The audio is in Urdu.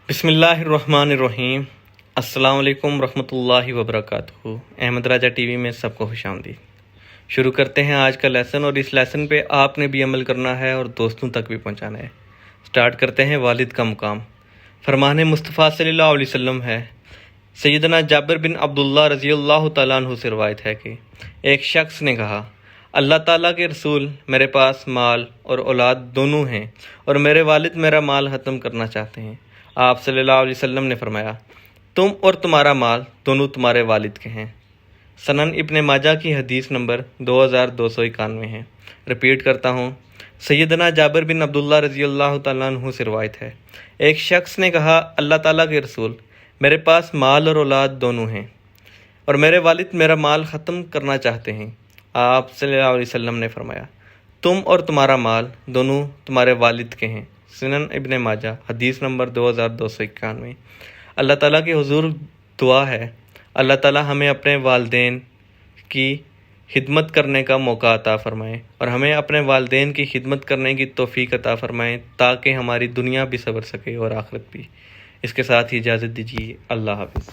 بسم اللہ الرحمن الرحیم۔ السلام علیکم ورحمۃ اللہ وبرکاتہ۔ احمد راجہ ٹی وی میں سب کو خوش آمدید۔ شروع کرتے ہیں آج کا لیسن، اور اس لیسن پہ آپ نے بھی عمل کرنا ہے اور دوستوں تک بھی پہنچانا ہے۔ سٹارٹ کرتے ہیں والد کا مقام۔ فرمان مصطفیٰ صلی اللہ علیہ وسلم ہے، سیدنا جابر بن عبداللہ رضی اللہ تعالیٰ عنہ سے روایت ہے کہ ایک شخص نے کہا، اللہ تعالیٰ کے رسول، میرے پاس مال اور اولاد دونوں ہیں اور میرے والد میرا مال ختم کرنا چاہتے ہیں۔ آپ صلی اللہ علیہ وسلم نے فرمایا، تم اور تمہارا مال دونوں تمہارے والد کے ہیں۔ سنن ابن ماجہ کی حدیث نمبر 2291 ہے۔ رپیٹ کرتا ہوں، سیدنا جابر بن عبداللہ رضی اللہ تعالیٰ عنہ سے روایت ہے، ایک شخص نے کہا، اللہ تعالیٰ کے رسول، میرے پاس مال اور اولاد دونوں ہیں اور میرے والد میرا مال ختم کرنا چاہتے ہیں۔ آپ صلی اللہ علیہ وسلم نے فرمایا، تم اور تمہارا مال دونوں تمہارے والد کے ہیں۔ سنن ابن ماجہ حدیث نمبر 2291۔ اللہ تعالیٰ کے حضور دعا ہے، اللہ تعالیٰ ہمیں اپنے والدین کی خدمت کرنے کا موقع عطا فرمائے اور ہمیں اپنے والدین کی خدمت کرنے کی توفیق عطا فرمائے تاکہ ہماری دنیا بھی سنور سکے اور آخرت بھی۔ اس کے ساتھ ہی اجازت دیجیے، اللہ حافظ۔